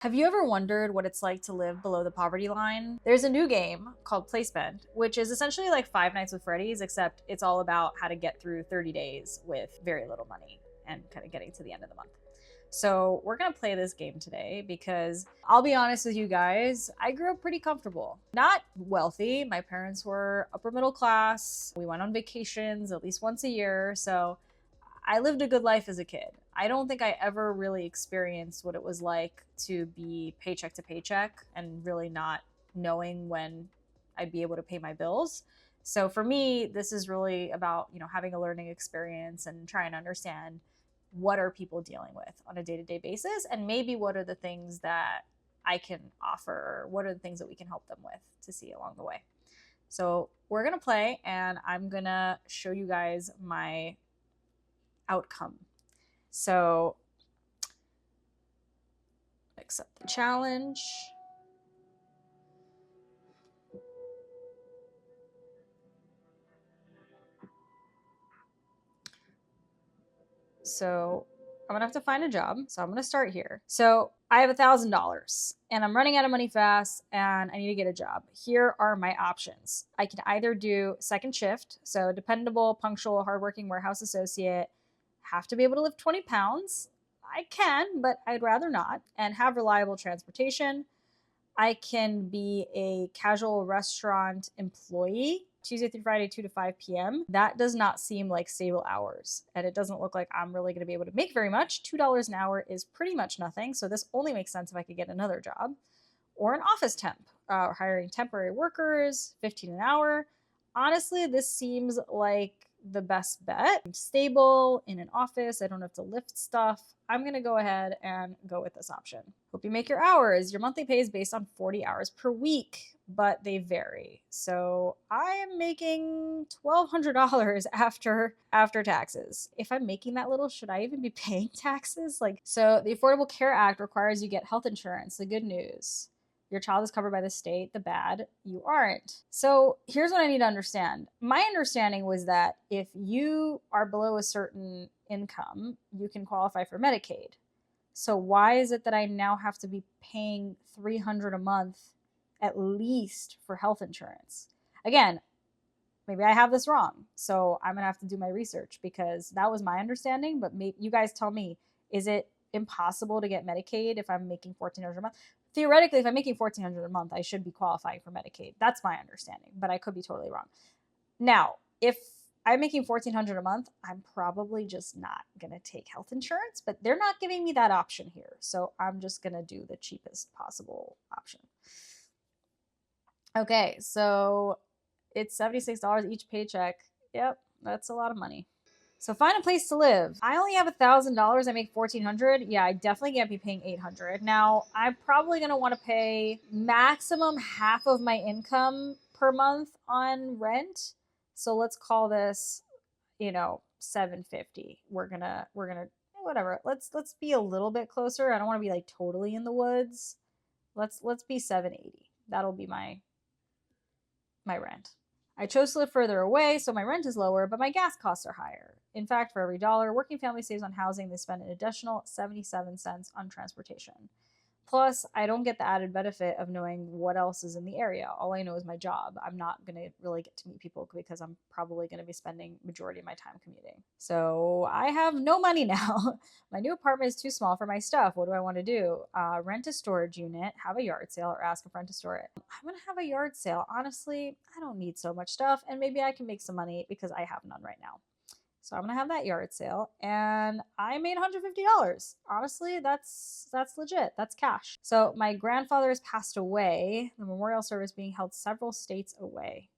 Have you ever wondered what it's like to live below the poverty line? There's a new game called Placement, which is essentially like Five Nights with Freddy's, except it's all about how to get through 30 days with very little money and kind of getting to the end of the month. So, we're gonna play this game today because I'll be honest with you guys, I grew up pretty comfortable. Not wealthy, my parents were upper middle class. We went on vacations at least once a year. So, I lived a good life as a kid. I don't think I ever really experienced what it was like to be paycheck to paycheck and really not knowing when I'd be able to pay my bills. So for me, this is really about, having a learning experience and trying to understand what are people dealing with on a day-to-day basis and maybe what are the things that I can offer, what are the things that we can help them with to see along the way. So we're going to play and I'm going to show you guys my outcome. So accept the challenge. So I'm gonna have to find a job. So I'm gonna start here. So I have $1,000 and I'm running out of money fast and I need to get a job. Here are my options. I can either do second shift, so dependable, punctual, hardworking warehouse associate, have to be able to lift 20 pounds. I can, but I'd rather not, and have reliable transportation. I can be a casual restaurant employee, Tuesday through Friday, 2 to 5 p.m. That does not seem like stable hours. And it doesn't look like I'm really going to be able to make very much. $2 an hour is pretty much nothing. So this only makes sense if I could get another job. Or an office temp, hiring temporary workers, 15 an hour. Honestly, this seems like the best bet. I'm stable in an office. I don't have to lift stuff. I'm going to go ahead and go with this option. Hope you make your hours. Your monthly pay is based on 40 hours per week, but they vary. So I am making $1,200 after taxes. If I'm making that little, should I even be paying taxes? So the Affordable Care Act requires you get health insurance. The good news. Your child is covered by the state. The bad, you aren't. So here's what I need to understand. My understanding was that if you are below a certain income, you can qualify for Medicaid. So why is it that I now have to be paying $300 a month at least for health insurance? Again, maybe I have this wrong. So I'm going to have to do my research because that was my understanding, but maybe you guys tell me, is it impossible to get Medicaid if I'm making $1,400 a month? Theoretically, if I'm making $1,400 a month, I should be qualifying for Medicaid. That's my understanding, but I could be totally wrong. Now, if I'm making $1,400 a month, I'm probably just not going to take health insurance, but they're not giving me that option here. So I'm just going to do the cheapest possible option. Okay, so it's $76 each paycheck. Yep, that's a lot of money. So find a place to live. I only have $1,000. I make $1,400. Yeah, I definitely can't be paying $800. Now, I'm probably gonna want to pay maximum half of my income per month on rent. So let's call this, $750. We're gonna whatever. Let's be a little bit closer. I don't want to be like totally in the woods. Let's be $780. That'll be my rent. I chose to live further away, so my rent is lower, but my gas costs are higher. In fact, for every dollar working family saves on housing, they spend an additional 77 cents on transportation. Plus, I don't get the added benefit of knowing what else is in the area. All I know is my job. I'm not going to really get to meet people because I'm probably going to be spending majority of my time commuting. So I have no money now. My new apartment is too small for my stuff. What do I want to do? Rent a storage unit, have a yard sale, or ask a friend to store it. I'm going to have a yard sale. Honestly, I don't need so much stuff, and maybe I can make some money because I have none right now. So I'm gonna have that yard sale, and I made $150. Honestly, that's legit. That's cash. So my grandfather has passed away. The memorial service being held several states away.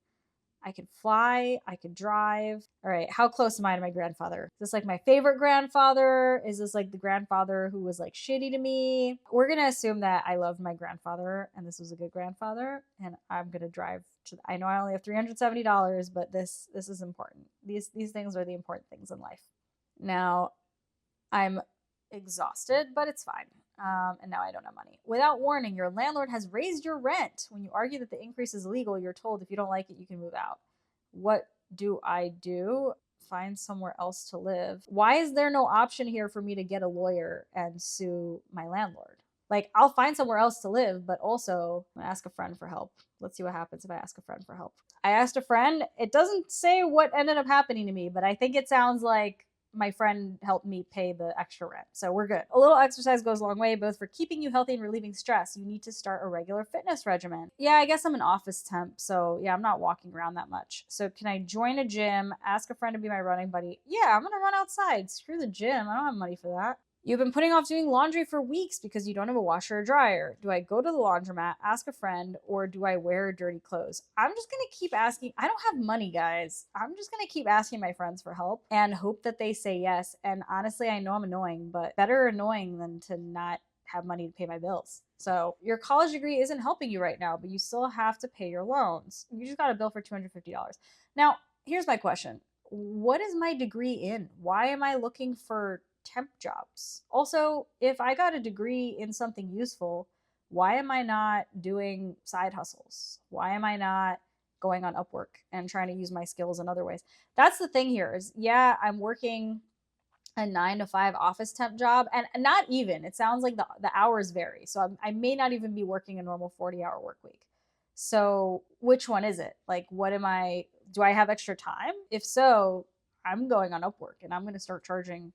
I could fly, I could drive. All right, how close am I to my grandfather? Is this like my favorite grandfather? Is this like the grandfather who was like shitty to me? We're gonna assume that I loved my grandfather and this was a good grandfather, and I'm gonna drive to. I know I only have $370, but this is important. These things are the important things in life. Now, I'm exhausted, but it's fine. And now I don't have money. Without warning, your landlord has raised your rent. When you argue that the increase is illegal, you're told if you don't like it, you can move out. What do I do? Find somewhere else to live. Why is there no option here for me to get a lawyer and sue my landlord? Like, I'll find somewhere else to live, but also I'm gonna ask a friend for help. Let's see what happens if I ask a friend for help. I asked a friend. It doesn't say what ended up happening to me, but I think it sounds like my friend helped me pay the extra rent. So we're good. A little exercise goes a long way, both for keeping you healthy and relieving stress. You need to start a regular fitness regimen. Yeah, I guess I'm an office temp. So yeah, I'm not walking around that much. So can I join a gym, ask a friend to be my running buddy? Yeah, I'm going to run outside. Screw the gym. I don't have money for that. You've been putting off doing laundry for weeks because you don't have a washer or dryer. Do I go to the laundromat, ask a friend, or do I wear dirty clothes? I'm just going to keep asking. I don't have money, guys. I'm just going to keep asking my friends for help and hope that they say yes. And honestly, I know I'm annoying, but better annoying than to not have money to pay my bills. So your college degree isn't helping you right now, but you still have to pay your loans. You just got a bill for $250. Now, here's my question. What is my degree in? Why am I looking for temp jobs? Also, if I got a degree in something useful, why am I not doing side hustles? Why am I not going on Upwork and trying to use my skills in other ways? That's the thing here is, yeah, I'm working a 9 to 5 office temp job, and not even, it sounds like the hours vary. So I may not even be working a normal 40-hour work week. So which one is it? Like, do I have extra time? If so, I'm going on Upwork and I'm going to start charging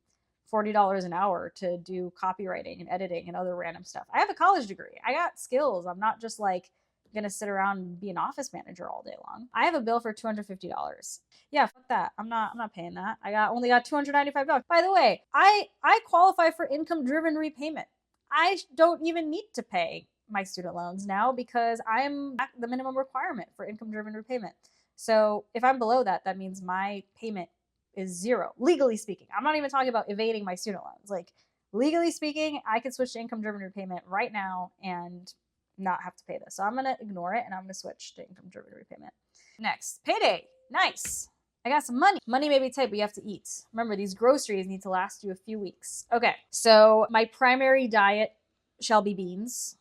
$40 an hour to do copywriting and editing and other random stuff. I have a college degree. I got skills. I'm not just like gonna sit around and be an office manager all day long. I have a bill for $250. Yeah, fuck that. I'm not paying that. Only got $295. By the way, I qualify for income driven repayment. I don't even need to pay my student loans now because I'm at the minimum requirement for income driven repayment. So if I'm below that, that means my payment is zero, legally speaking. I'm not even talking about evading my student loans. Like, legally speaking, I could switch to income driven repayment right now and not have to pay this. So I'm going to ignore it and I'm going to switch to income driven repayment. Next, payday. Nice. I got some money. Money may be tight, but you have to eat. Remember, these groceries need to last you a few weeks. Okay, so my primary diet shall be beans.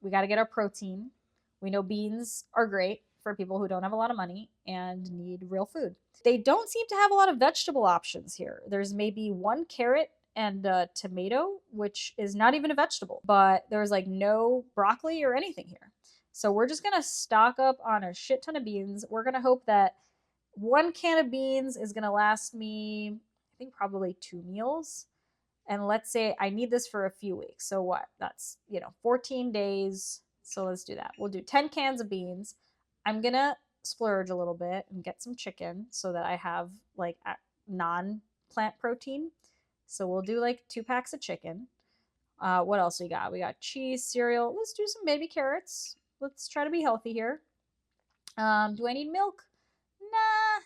We got to get our protein. We know beans are great for people who don't have a lot of money and need real food. They don't seem to have a lot of vegetable options here. There's maybe one carrot and a tomato, which is not even a vegetable, but there's like no broccoli or anything here. So we're just gonna stock up on a shit ton of beans. We're gonna hope that one can of beans is gonna last me, I think, probably 2 meals. And let's say I need this for a few weeks. So what? That's, 14 days. So let's do that. We'll do 10 cans of beans. I'm gonna splurge a little bit and get some chicken so that I have like non-plant protein. So we'll do like 2 packs of chicken. What else we got? We got cheese, cereal. Let's do some baby carrots. Let's try to be healthy here. Do I need milk? Nah.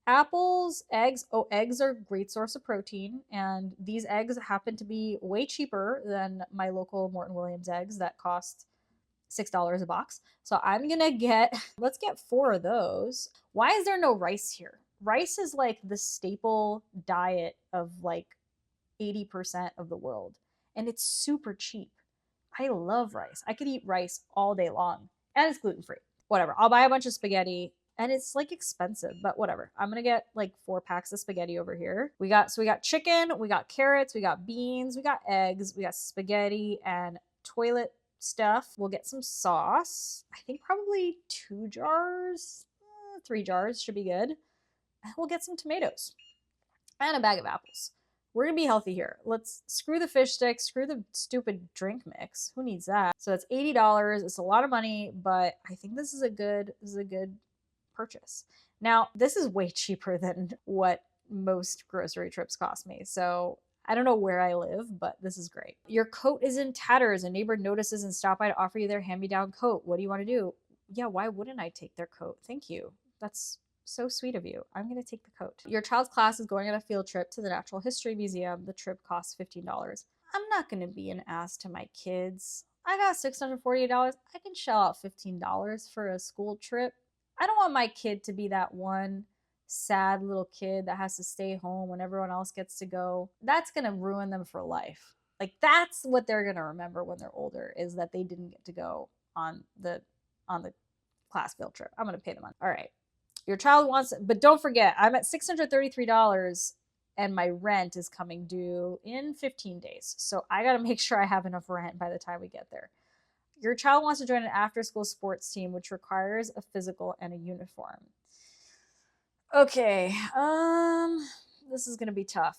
Apples, eggs. Oh, eggs are a great source of protein. And these eggs happen to be way cheaper than my local Morton Williams eggs that cost $6 a box. So I'm gonna let's get 4 of those. Why is there no rice here? Rice is like the staple diet of like 80% of the world. And it's super cheap. I love rice. I could eat rice all day long. And it's gluten-free. Whatever. I'll buy a bunch of spaghetti. And it's like expensive, but whatever. I'm gonna get like 4 packs of spaghetti over here. We got chicken, we got carrots, we got beans, we got eggs, we got spaghetti and toilet stuff. We'll get some sauce. I think probably 2 jars, 3 jars should be good. And we'll get some tomatoes and a bag of apples. We're gonna be healthy here. Let's screw the fish sticks, screw the stupid drink mix. Who needs that? So it's $80. It's a lot of money, but I think this is a good purchase. Now, this is way cheaper than what most grocery trips cost me. So I don't know where I live, but this is great. Your coat is in tatters. A neighbor notices and stop by to offer you their hand-me-down coat. What do you want to do? Yeah, why wouldn't I take their coat? Thank you. That's so sweet of you. I'm going to take the coat. Your child's class is going on a field trip to the Natural History Museum. The trip costs $15. I'm not going to be an ass to my kids. I got $648. I can shell out $15 for a school trip. I don't want my kid to be that one sad little kid that has to stay home when everyone else gets to go. That's going to ruin them for life. Like, that's what they're going to remember when they're older, is that they didn't get to go on the class field trip. I'm going to pay them on. All right. Your child wants it, but don't forget, I'm at $633 and my rent is coming due in 15 days. So I got to make sure I have enough rent by the time we get there. Your child wants to join an after school sports team, which requires a physical and a uniform. Okay, this is gonna be tough.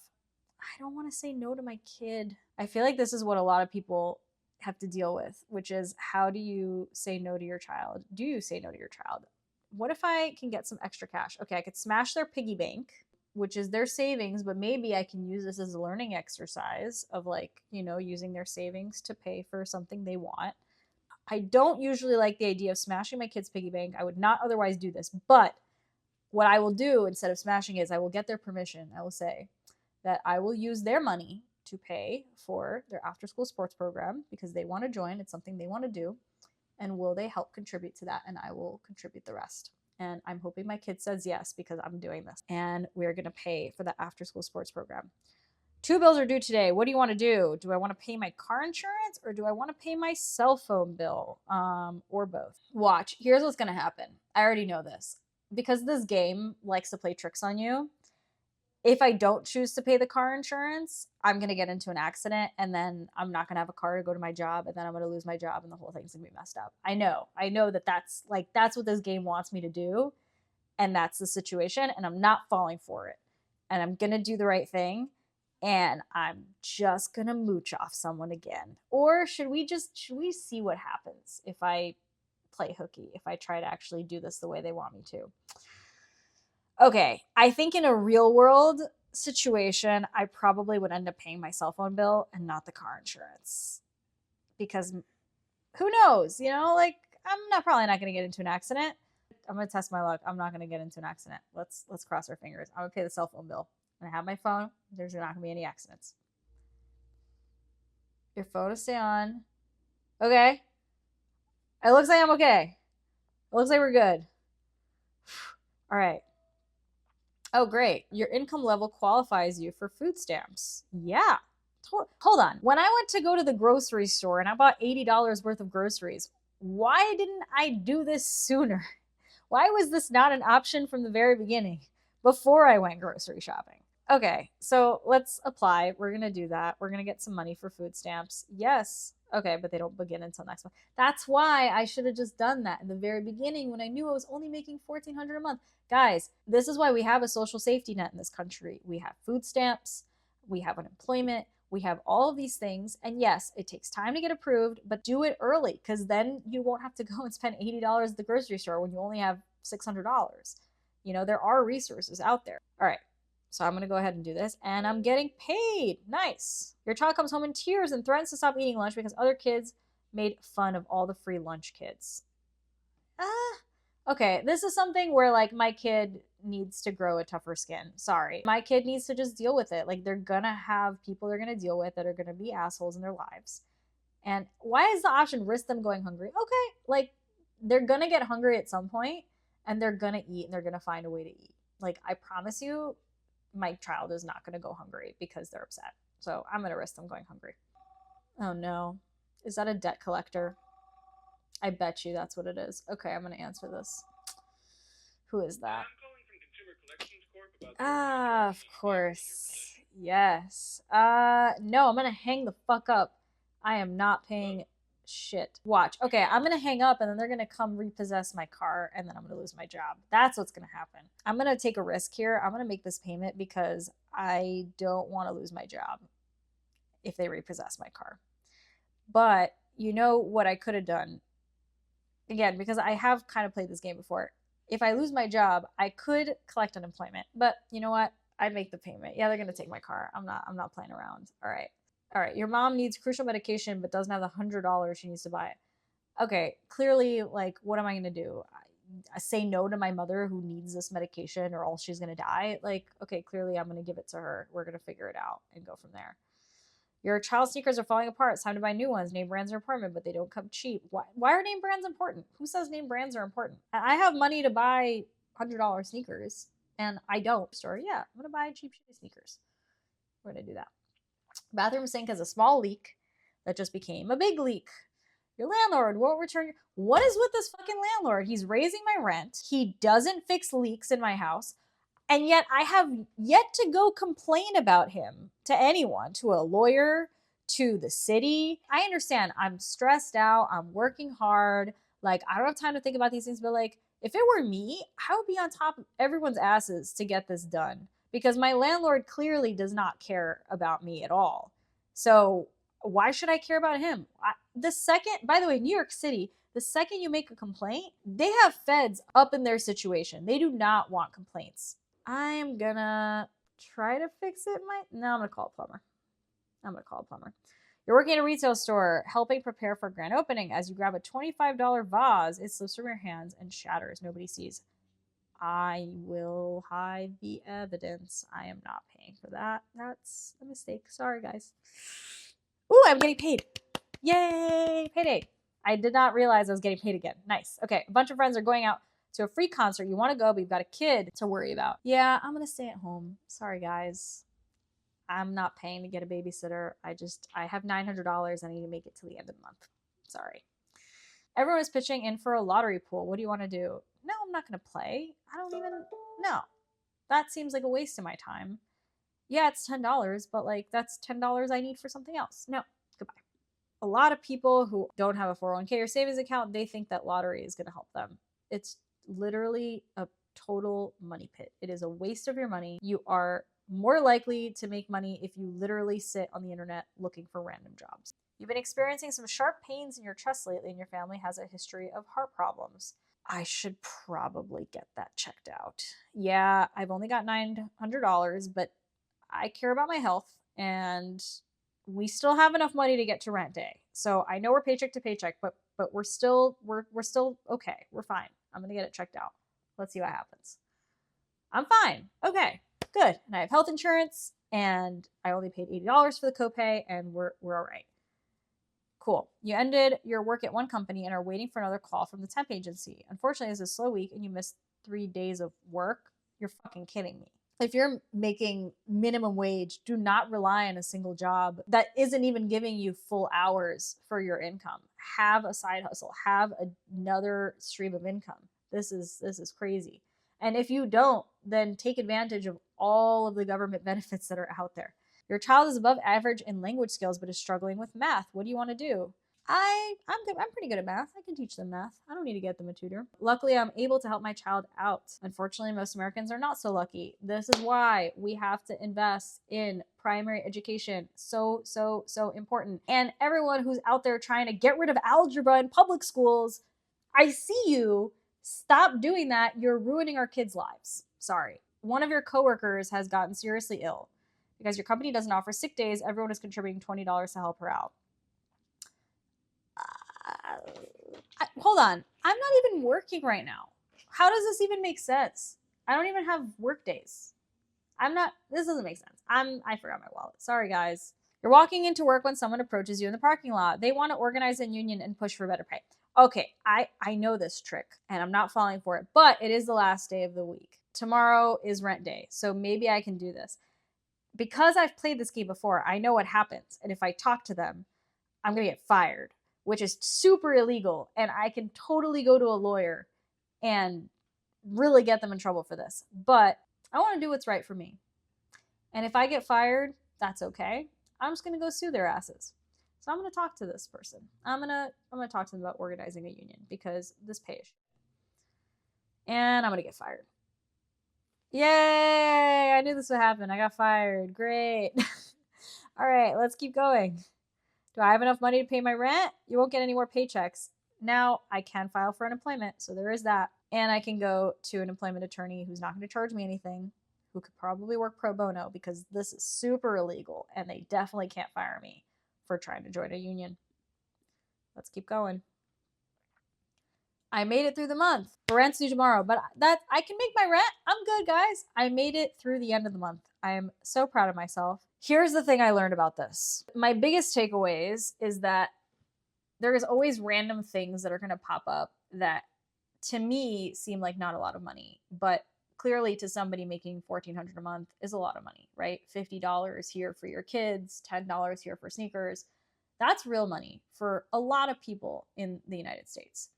I don't want to say no to my kid. I feel like this is what a lot of people have to deal with, which is how do you say no to your child? Do you say no to your child? What if I can get some extra cash? Okay, I could smash their piggy bank, which is their savings, but maybe I can use this as a learning exercise of like, using their savings to pay for something they want. I don't usually like the idea of smashing my kid's piggy bank. I would not otherwise do this, but what I will do instead of smashing is I will get their permission. I will say that I will use their money to pay for their after school sports program because they want to join. It's something they want to do. And will they help contribute to that? And I will contribute the rest. And I'm hoping my kid says yes because I'm doing this. And we're going to pay for the after school sports program. 2 bills are due today. What do you want to do? Do I want to pay my car insurance or do I want to pay my cell phone bill? Or both. Watch. Here's what's going to happen. I already know this. Because this game likes to play tricks on you, if I don't choose to pay the car insurance, I'm going to get into an accident and then I'm not going to have a car to go to my job and then I'm going to lose my job and the whole thing's going to be messed up. I know that's what this game wants me to do. And that's the situation. And I'm not falling for it. And I'm going to do the right thing. And I'm just going to mooch off someone again. Or should we see what happens if I play hooky, if I try to actually do this the way they want me to? Okay, I think in a real world situation, I probably would end up paying my cell phone bill and not the car insurance. Because who knows, I'm probably not going to get into an accident. I'm going to test my luck. I'm not going to get into an accident. Let's cross our fingers. I'm going to pay the cell phone bill. I'm going to have my phone. There's not going to be any accidents. Your phone will stay on. Okay. It looks like I'm okay. It looks like we're good. All right. Oh, great. Your income level qualifies you for food stamps. Yeah. Hold on. When I went to go to the grocery store and I bought $80 worth of groceries, why didn't I do this sooner? Why was this not an option from the very beginning before I went grocery shopping? Okay, so let's apply. We're going to do that. We're going to get some money for food stamps. Yes. Okay, but they don't begin until next month. That's why I should have just done that in the very beginning when I knew I was only making $1,400 a month. Guys, this is why we have a social safety net in this country. We have food stamps, we have unemployment, we have all of these things. And yes, it takes time to get approved, but do it early because then you won't have to go and spend $80 at the grocery store when you only have $600. There are resources out there. All right. So I'm going to go ahead and do this. And I'm getting paid. Nice. Your child comes home in tears and threatens to stop eating lunch because other kids made fun of all the free lunch kids. Okay. This is something where like my kid needs to grow a tougher skin. Sorry. My kid needs to just deal with it. Like they're going to have people they're going to deal with that are going to be assholes in their lives. And why is the option risk them going hungry? Okay. Like they're going to get hungry at some point and they're going to eat and they're going to find a way to eat. Like I promise you, my child is not going to go hungry because they're upset. So I'm going to risk them going hungry. Oh no. Is that a debt collector? I bet you that's what it is. Okay, I'm going to answer this. Who is that? Of course. Yes. No, I'm going to hang the fuck up. I am not paying shit. Watch. Okay, I'm going to hang up and then they're going to come repossess my car and then I'm going to lose my job. That's what's going to happen. I'm going to take a risk here. I'm going to make this payment because I don't want to lose my job if they repossess my car. But you know what I could have done? Again, because I have kind of played this game before. If I lose my job, I could collect unemployment. But you know what? I'd make the payment. Yeah, they're going to take my car. I'm not playing around. All right, your mom needs crucial medication but doesn't have the $100 she needs to buy it. Okay, clearly, like, what am I going to do? I say no to my mother who needs this medication or else she's going to die? Like, okay, clearly I'm going to give it to her. We're going to figure it out and go from there. Your child's sneakers are falling apart. It's time to buy new ones. Name brands are important, but they don't come cheap. Why are name brands important? Who says name brands are important? I have money to buy $100 sneakers, and I don't. So yeah, I'm going to buy cheap shitty sneakers. We're going to do that. Bathroom sink has a small leak that just became a big leak. Your landlord won't return your... What is with this fucking landlord? He's raising my rent. He doesn't fix leaks in my house. And yet I have yet to go complain about him to anyone, to a lawyer, to the city. I understand I'm stressed out, I'm working hard, like I don't have time to think about these things, but like if it were me, I would be on top of everyone's asses to get this done because my landlord clearly does not care about me at all. So why should I care about him? The second, by the way, New York City, the second you make a complaint, they have feds up in their situation. They do not want complaints. I'm gonna try to fix it. No, I'm gonna call a plumber. You're working at a retail store, helping prepare for a grand opening. As you grab a $25 vase, it slips from your hands and shatters. Nobody sees. I will hide the evidence. I am not paying for that. That's a mistake. Sorry, guys. Ooh, I'm getting paid. Yay, payday. I did not realize I was getting paid again. Nice. Okay, a bunch of friends are going out to a free concert. You want to go, but you've got a kid to worry about. Yeah, I'm going to stay at home. Sorry, guys. I'm not paying to get a babysitter. I have $900. I need to make it to the end of the month. Sorry. Everyone is pitching in for a lottery pool. What do you want to do? No, I'm not going to play. No. That seems like a waste of my time. Yeah, it's $10, but like that's $10 I need for something else. No, goodbye. A lot of people who don't have a 401k or savings account, they think that lottery is going to help them. It's literally a total money pit. It is a waste of your money. You are more likely to make money if you literally sit on the internet looking for random jobs. You've been experiencing some sharp pains in your chest lately, and your family has a history of heart problems. I should probably get that checked out. Yeah, I've only got $900, but I care about my health, and we still have enough money to get to rent day. So I know we're paycheck to paycheck, but we're still okay. We're fine. I'm gonna get it checked out. Let's see what happens. I'm fine. Okay, good. And I have health insurance, and I only paid $80 for the copay, and we're all right. Cool. You ended your work at one company and are waiting for another call from the temp agency. Unfortunately, it's a slow week, and you missed 3 days of work. You're fucking kidding me. If you're making minimum wage, do not rely on a single job that isn't even giving you full hours for your income. Have a side hustle, have another stream of income. This is crazy. And if you don't, then take advantage of all of the government benefits that are out there. Your child is above average in language skills but is struggling with math. What do you want to do? I'm good. I'm pretty good at math. I can teach them math. I don't need to get them a tutor. Luckily, I'm able to help my child out. Unfortunately, most Americans are not so lucky. This is why we have to invest in primary education. So important. And everyone who's out there trying to get rid of algebra in public schools, I see you. Stop doing that. You're ruining our kids' lives. Sorry. One of your coworkers has gotten seriously ill. Because your company doesn't offer sick days, everyone is contributing $20 to help her out. Hold on. I'm not even working right now. How does this even make sense? I don't even have work days. This doesn't make sense. I forgot my wallet. Sorry, guys. You're walking into work when someone approaches you in the parking lot. They want to organize a union and push for better pay. Okay, I know this trick and I'm not falling for it, but it is the last day of the week. Tomorrow is rent day, so maybe I can do this. Because I've played this game before, I know what happens. And if I talk to them, I'm going to get fired, which is super illegal. And I can totally go to a lawyer and really get them in trouble for this. But I want to do what's right for me. And if I get fired, that's okay. I'm just going to go sue their asses. So I'm going to talk to this person. I'm going to talk to them about organizing a union because this pays. And I'm going to get fired. Yay! I knew this would happen. I got fired. Great. All right, let's keep going. Do I have enough money to pay my rent? You won't get any more paychecks. Now I can file for unemployment, so there is that. And I can go to an employment attorney who's not going to charge me anything, who could probably work pro bono because this is super illegal and they definitely can't fire me for trying to join a union. Let's keep going. I made it through the month. Rent's due tomorrow, but I can make my rent. I'm good, guys. I made it through the end of the month. I am so proud of myself. Here's the thing I learned about this. My biggest takeaways is that there is always random things that are going to pop up that to me seem like not a lot of money, but clearly to somebody making $1,400 a month is a lot of money, right? $50 here for your kids, $10 here for sneakers. That's real money for a lot of people in the United States.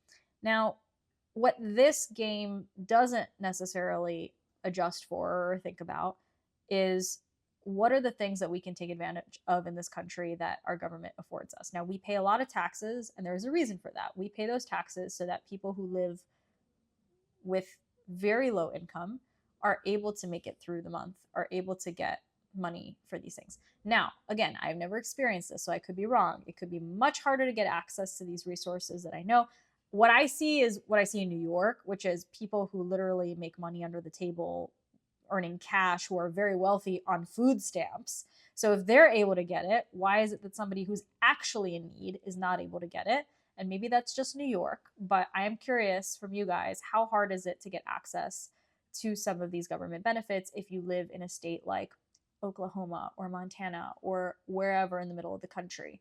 Now, what this game doesn't necessarily adjust for or think about is what are the things that we can take advantage of in this country that our government affords us. Now, we pay a lot of taxes, and there's a reason for that. We pay those taxes so that people who live with very low income are able to make it through the month, are able to get money for these things. Now, again, I've never experienced this, so I could be wrong. It could be much harder to get access to these resources that I know. What I see is what I see in New York, which is people who literally make money under the table, earning cash, who are very wealthy on food stamps. So if they're able to get it, why is it that somebody who's actually in need is not able to get it? And maybe that's just New York, but I am curious from you guys, how hard is it to get access to some of these government benefits if you live in a state like Oklahoma or Montana or wherever in the middle of the country?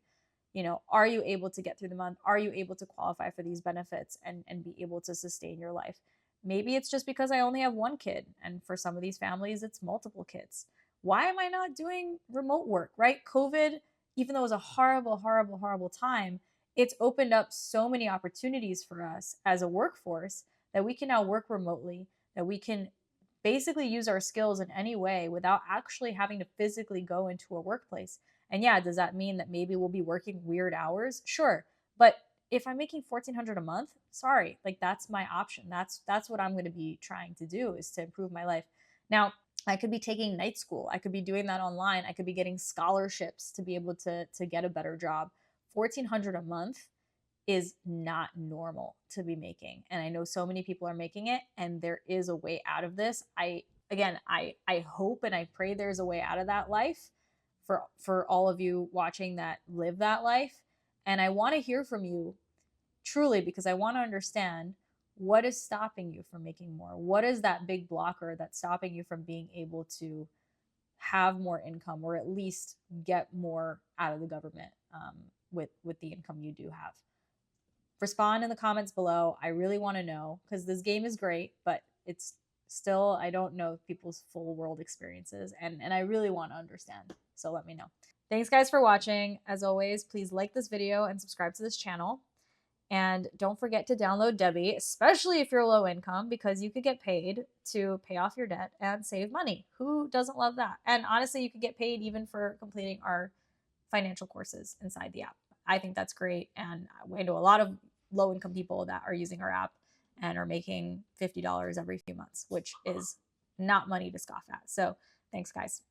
You know, are you able to get through the month? Are you able to qualify for these benefits and be able to sustain your life? Maybe it's just because I only have one kid, and for some of these families, it's multiple kids. Why am I not doing remote work, right? COVID, even though it was a horrible, horrible, horrible time, it's opened up so many opportunities for us as a workforce that we can now work remotely, that we can basically use our skills in any way without actually having to physically go into a workplace. And yeah, does that mean that maybe we'll be working weird hours? Sure. But if I'm making $1,400 a month, sorry, like that's my option. That's what I'm going to be trying to do, is to improve my life. Now, I could be taking night school. I could be doing that online. I could be getting scholarships to be able to get a better job. $1,400 a month is not normal to be making. And I know so many people are making it, and there is a way out of this. I hope and I pray there's a way out of that life for all of you watching that live that life. And I want to hear from you truly, because I want to understand what is stopping you from making more. What is that big blocker that's stopping you from being able to have more income, or at least get more out of the government with the income you do have? Respond in the comments below. I really want to know, because this game is great, but it's still, I don't know people's full world experiences, and I really want to understand. So let me know. Thanks guys for watching. As always, please like this video and subscribe to this channel. And don't forget to download Debbie, especially if you're low income, because you could get paid to pay off your debt and save money. Who doesn't love that? And honestly, you could get paid even for completing our financial courses inside the app. I think that's great. And I know a lot of low income people that are using our app and are making $50 every few months, which is not money to scoff at. So thanks, guys.